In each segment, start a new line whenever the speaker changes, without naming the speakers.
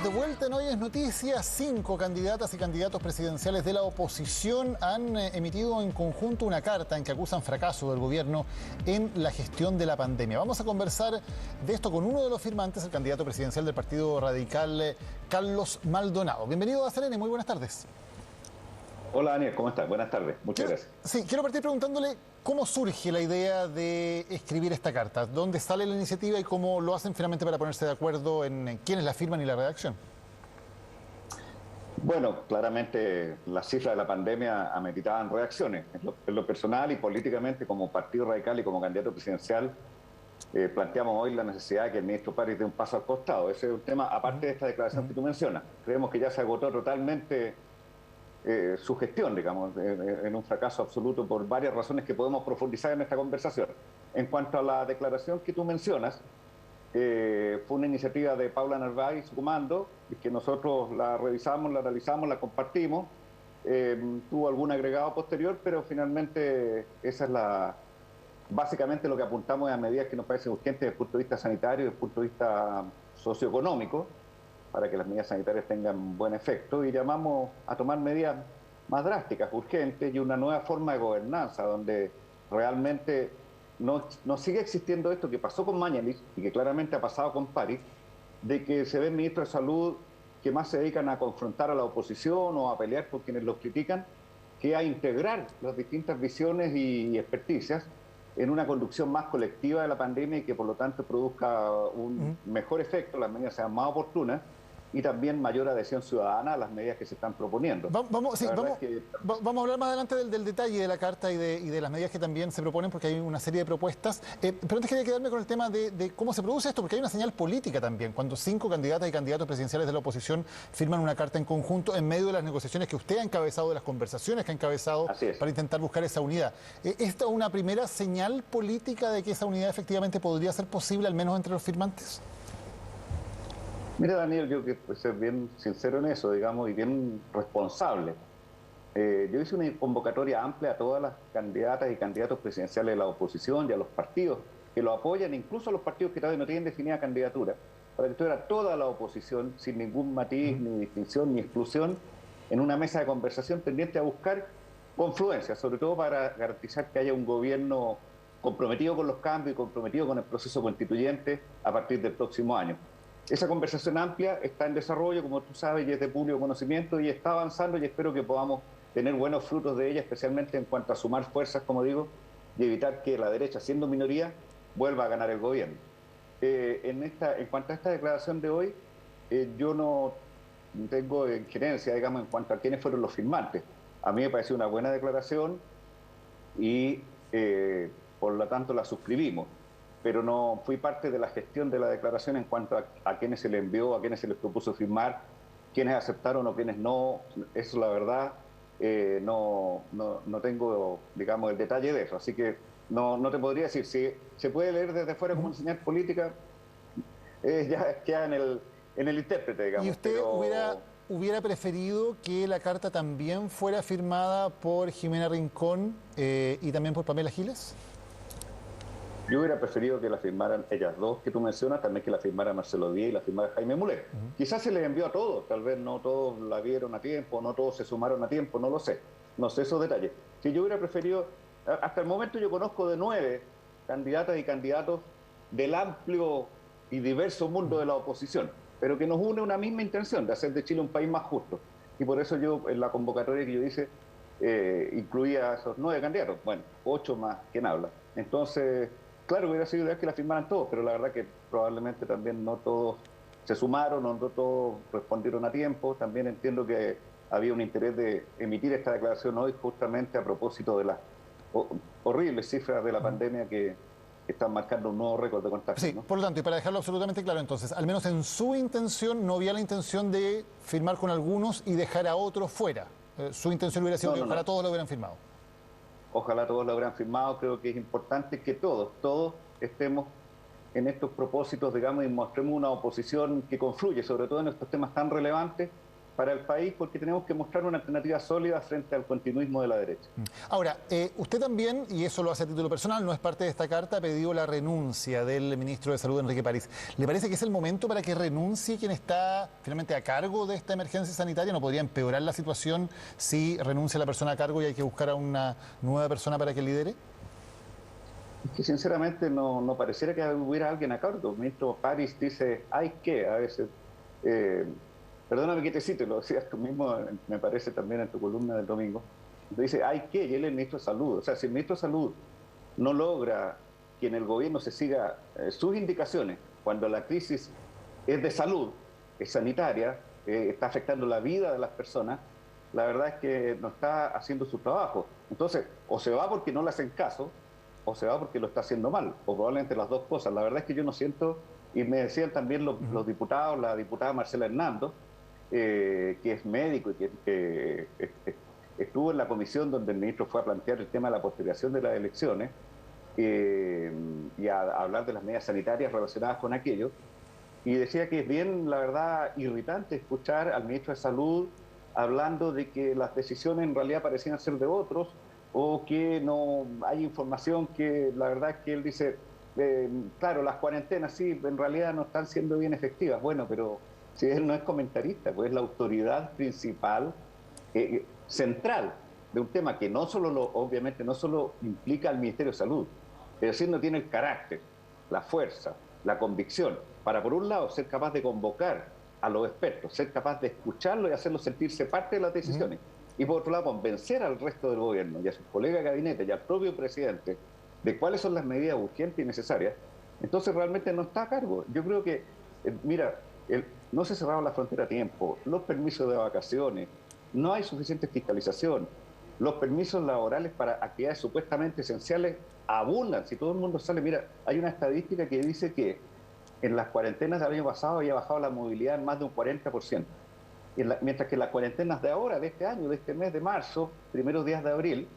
de vuelta en Hoy es Noticia. 5 candidatas y candidatos presidenciales de la oposición han emitido en conjunto una carta en que acusan fracaso del gobierno en la gestión de la pandemia. Vamos a conversar de esto con uno de los firmantes, el candidato presidencial del Partido Radical, Carlos Maldonado. Bienvenido a CNN, muy buenas tardes.
Hola Daniel, ¿cómo estás? Buenas tardes, muchas gracias.
Sí, quiero partir preguntándole cómo surge la idea de escribir esta carta, dónde sale la iniciativa y cómo lo hacen finalmente para ponerse de acuerdo en quiénes la firman y la redacción.
Bueno, claramente las cifras de la pandemia ameritaban reacciones. En lo personal y políticamente, como Partido Radical y como candidato presidencial, planteamos hoy la necesidad de que el ministro París dé un paso al costado. Ese es un tema, aparte de esta declaración que tú mencionas. Creemos que ya se agotó totalmente su gestión, digamos, en un fracaso absoluto por varias razones que podemos profundizar en esta conversación. En cuanto a la declaración que tú mencionas, fue una iniciativa de Paula Narváez y su comando, que nosotros la revisamos, la analizamos, la compartimos. Tuvo algún agregado posterior, pero finalmente esa es básicamente lo que apuntamos a medidas que nos parecen urgentes desde el punto de vista sanitario y desde el punto de vista socioeconómico, para que las medidas sanitarias tengan buen efecto, y llamamos a tomar medidas más drásticas, urgentes, y una nueva forma de gobernanza, donde realmente no sigue existiendo esto que pasó con Mañalich y que claramente ha pasado con París, de que se ven ministros de salud que más se dedican a confrontar a la oposición o a pelear por quienes los critican, que a integrar las distintas visiones y experticias en una conducción más colectiva de la pandemia y que por lo tanto produzca un mejor efecto, las medidas sean más oportunas y también mayor adhesión ciudadana a las medidas que se están proponiendo.
Vamos a hablar más adelante del detalle de la carta y de las medidas que también se proponen, porque hay una serie de propuestas. Pero antes quería quedarme con el tema de cómo se produce esto, porque hay una señal política también. Cuando 5 candidatas y candidatos presidenciales de la oposición firman una carta en conjunto en medio de las negociaciones que usted ha encabezado, de las conversaciones que ha encabezado para intentar buscar esa unidad. ¿Esta es una primera señal política de que esa unidad efectivamente podría ser posible, al menos entre los firmantes?
Mira, Daniel, yo que ser bien sincero en eso, digamos, y bien responsable. Yo hice una convocatoria amplia a todas las candidatas y candidatos presidenciales de la oposición y a los partidos que lo apoyan, incluso a los partidos que todavía no tienen definida candidatura, para que estuviera toda la oposición, sin ningún matiz, ni distinción, ni exclusión, en una mesa de conversación tendiente a buscar confluencia, sobre todo para garantizar que haya un gobierno comprometido con los cambios y comprometido con el proceso constituyente a partir del próximo año. Esa conversación amplia está en desarrollo, como tú sabes, y es de público conocimiento y está avanzando, y espero que podamos tener buenos frutos de ella, especialmente en cuanto a sumar fuerzas, como digo, y evitar que la derecha, siendo minoría, vuelva a ganar el gobierno. En cuanto a esta declaración de hoy, yo no tengo injerencia, digamos, en cuanto a quiénes fueron los firmantes. A mí me pareció una buena declaración y, por lo tanto, la suscribimos. Pero no fui parte de la gestión de la declaración en cuanto a quienes se le envió, a quienes se les propuso firmar, quienes aceptaron o quienes no. Eso, la verdad, no tengo, digamos, el detalle de eso. Así que no te podría decir. Si se puede leer desde fuera como una señal política, ya queda en el intérprete, digamos.
¿Y usted hubiera preferido que la carta también fuera firmada por Jimena Rincón y también por Pamela Giles?
Yo hubiera preferido que la firmaran ellas dos que tú mencionas, también que la firmara Marcelo Díaz y la firmara Jaime Mulet. Quizás se les envió a todos, tal vez no todos la vieron a tiempo, no todos se sumaron a tiempo, no lo sé. No sé esos detalles. Si yo hubiera preferido, hasta el momento yo conozco de 9 candidatas y candidatos del amplio y diverso mundo de la oposición, pero que nos une una misma intención de hacer de Chile un país más justo. Y por eso yo, en la convocatoria que yo hice, incluía a esos 9 candidatos, bueno, 8 más quien habla. Entonces, claro, hubiera sido ideal que la firmaran todos, pero la verdad que probablemente también no todos se sumaron, no todos respondieron a tiempo. También entiendo que había un interés de emitir esta declaración hoy justamente a propósito de las horribles cifras de la pandemia que están marcando un nuevo récord de contagios.
Sí, ¿no? Por lo tanto, y para dejarlo absolutamente claro, entonces, al menos en su intención no había la intención de firmar con algunos y dejar a otros fuera. Su intención hubiera sido que ojalá todos lo hubieran firmado.
Ojalá todos lo hubieran firmado. Creo que es importante que todos estemos en estos propósitos, digamos, y mostremos una oposición que confluye, sobre todo en estos temas tan relevantes, para el país porque tenemos que mostrar una alternativa sólida frente al continuismo de la derecha.
Ahora, usted también, y eso lo hace a título personal, no es parte de esta carta, ha pedido la renuncia del ministro de Salud, Enrique París. ¿Le parece que es el momento para que renuncie quien está finalmente a cargo de esta emergencia sanitaria? ¿No podría empeorar la situación si renuncia la persona a cargo y hay que buscar a una nueva persona para que lidere?
Es que sinceramente no pareciera que hubiera alguien a cargo. El ministro París dice, hay que, a veces. eh, Perdóname que te cite, lo decías tú mismo, me parece también en tu columna del domingo. Dice, hay que, y él es el ministro de Salud. O sea, si el ministro de Salud no logra que en el gobierno se siga sus indicaciones, cuando la crisis es de salud, es sanitaria, está afectando la vida de las personas, la verdad es que no está haciendo su trabajo. Entonces, o se va porque no le hacen caso, o se va porque lo está haciendo mal, o probablemente las dos cosas. La verdad es que yo no siento, y me decían también los diputados, la diputada Marcela Hernando, que es médico y que estuvo en la comisión donde el ministro fue a plantear el tema de la postergación de las elecciones y a hablar de las medidas sanitarias relacionadas con aquello, y decía que es bien, la verdad, irritante escuchar al ministro de Salud hablando de que las decisiones en realidad parecían ser de otros, o que no hay información que la verdad es que él dice, claro, las cuarentenas sí, en realidad no están siendo bien efectivas. Bueno, pero si él no es comentarista, pues es la autoridad principal, central, de un tema que no solo obviamente no solo implica al Ministerio de Salud, pero sí no tiene el carácter, la fuerza, la convicción, para por un lado ser capaz de convocar a los expertos, ser capaz de escucharlos y hacerlos sentirse parte de las decisiones. Y por otro lado, convencer al resto del gobierno y a sus colegas de gabinete y al propio presidente de cuáles son las medidas urgentes y necesarias. Entonces realmente no está a cargo. Yo creo que, mira, no se cerraron la frontera a tiempo, los permisos de vacaciones, no hay suficiente fiscalización, los permisos laborales para actividades supuestamente esenciales abundan. Si todo el mundo sale, mira, hay una estadística que dice que en las cuarentenas del año pasado había bajado la movilidad en más de un 40%. Mientras que en las cuarentenas de ahora, de este año, de este mes de marzo, primeros días de abril,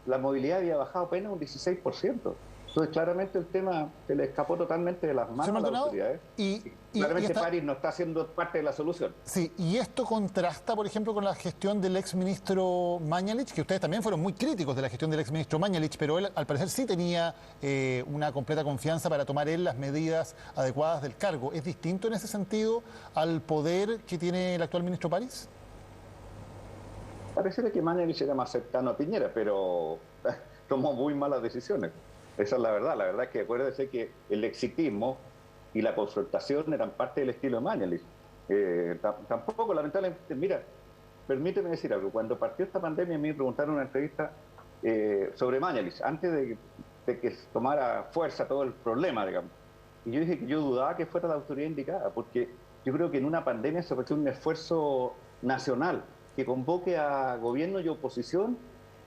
la movilidad había bajado apenas un 16%. Entonces, claramente el tema se le escapó totalmente de las manos a las autoridades. Claramente París no está siendo parte de la solución.
Sí, y esto contrasta, por ejemplo, con la gestión del exministro Mañalich, que ustedes también fueron muy críticos de la gestión del exministro Mañalich, pero él al parecer sí tenía una completa confianza para tomar él las medidas adecuadas del cargo. ¿Es distinto en ese sentido al poder que tiene el actual ministro París?
Pareciera que Mañalich era más cercano a Piñera, pero tomó muy malas decisiones. Esa es la verdad. La verdad es que acuérdese que el exitismo y la confrontación eran parte del estilo de Mañalich. Tampoco, lamentablemente, mira, permíteme decir algo. Cuando partió esta pandemia, a mí me preguntaron en una entrevista sobre Mañalich, antes de que tomara fuerza todo el problema, digamos. Y yo dije que yo dudaba que fuera la autoridad indicada, porque yo creo que en una pandemia se requiere un esfuerzo nacional que convoque a gobierno y oposición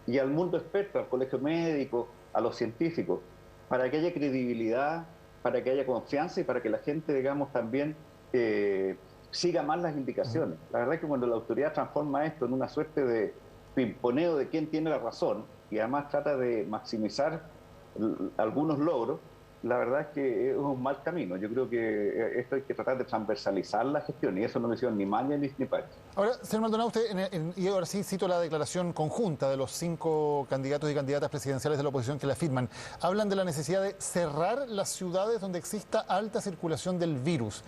y al mundo experto, al colegio médico, a los científicos, para que haya credibilidad, para que haya confianza y para que la gente, digamos, también siga más las indicaciones. La verdad es que cuando la autoridad transforma esto en una suerte de pimponeo de quién tiene la razón y además trata de maximizar algunos logros, la verdad es que es un mal camino. Yo creo que esto hay que tratar de transversalizar la gestión y eso no lo hicieron ni Mañalich ni París.
Ahora, señor Maldonado, usted, y ahora sí cito la declaración conjunta de los 5 candidatos y candidatas presidenciales de la oposición que la firman. Hablan de la necesidad de cerrar las ciudades donde exista alta circulación del virus.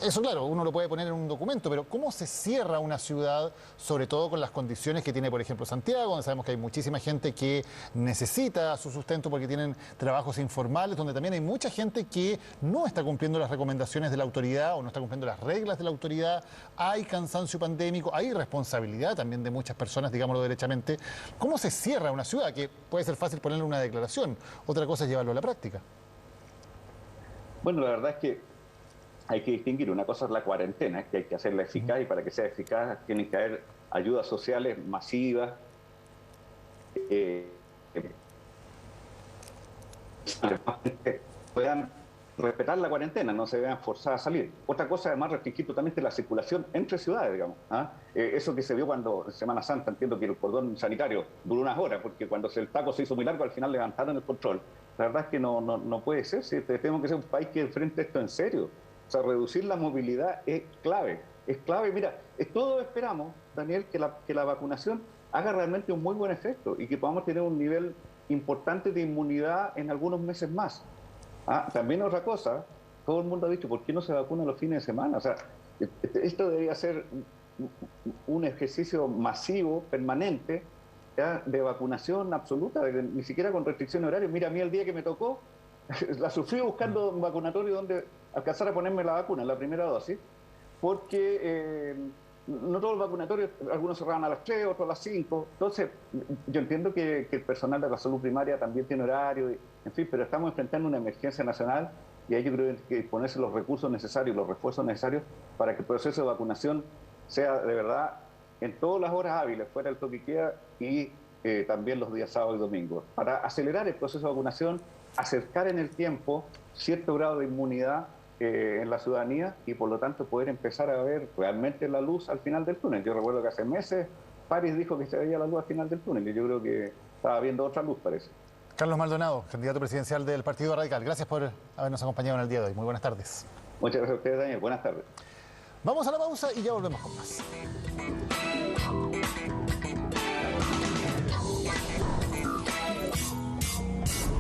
Eso, claro, uno lo puede poner en un documento, pero ¿cómo se cierra una ciudad, sobre todo con las condiciones que tiene, por ejemplo, Santiago, donde sabemos que hay muchísima gente que necesita su sustento porque tienen trabajos informales, donde también hay mucha gente que no está cumpliendo las recomendaciones de la autoridad o no está cumpliendo las reglas de la autoridad, hay cansancio pandémico, hay responsabilidad también de muchas personas, digámoslo derechamente. ¿Cómo se cierra una ciudad? Que puede ser fácil ponerle una declaración, otra cosa es llevarlo a la práctica.
Bueno, la verdad es que hay que distinguir, una cosa es la cuarentena, que hay que hacerla eficaz y para que sea eficaz tienen que haber ayudas sociales masivas, puedan respetar la cuarentena, no se vean forzadas a salir. Otra cosa, además, restringir totalmente la circulación entre ciudades, digamos. Eso que se vio cuando en Semana Santa, entiendo que el cordón sanitario duró unas horas, porque cuando el taco se hizo muy largo, al final levantaron el control. La verdad es que no puede ser, si tenemos que ser un país que enfrente esto en serio. O sea, reducir la movilidad es clave. Es clave. Mira, todos esperamos, Daniel, que la vacunación haga realmente un muy buen efecto y que podamos tener un nivel importante de inmunidad en algunos meses más. También otra cosa, todo el mundo ha dicho, ¿por qué no se vacuna los fines de semana? O sea, esto debería ser un ejercicio masivo, permanente, ¿ya?, de vacunación absoluta, ni siquiera con restricción de horario. Mira, a mí el día que me tocó, la sufrí buscando un vacunatorio donde alcanzar a ponerme la vacuna, la primera dosis, porque no todos los vacunatorios, algunos cerraban a las 3, otros a las 5. Entonces, yo entiendo que el personal de la salud primaria también tiene horario, en fin, pero estamos enfrentando una emergencia nacional y ahí yo creo que ponerse los recursos necesarios, los refuerzos necesarios para que el proceso de vacunación sea de verdad en todas las horas hábiles, fuera del toque y queda, y también los días sábados y domingos, para acelerar el proceso de vacunación, acercar en el tiempo cierto grado de inmunidad en la ciudadanía y por lo tanto poder empezar a ver realmente la luz al final del túnel. Yo recuerdo que hace meses París dijo que se veía la luz al final del túnel y yo creo que estaba viendo otra luz, parece.
Carlos Maldonado, candidato presidencial del Partido Radical. Gracias por habernos acompañado en el día de hoy. Muy buenas tardes.
Muchas gracias a ustedes, Daniel. Buenas tardes.
Vamos a la pausa y ya volvemos con más.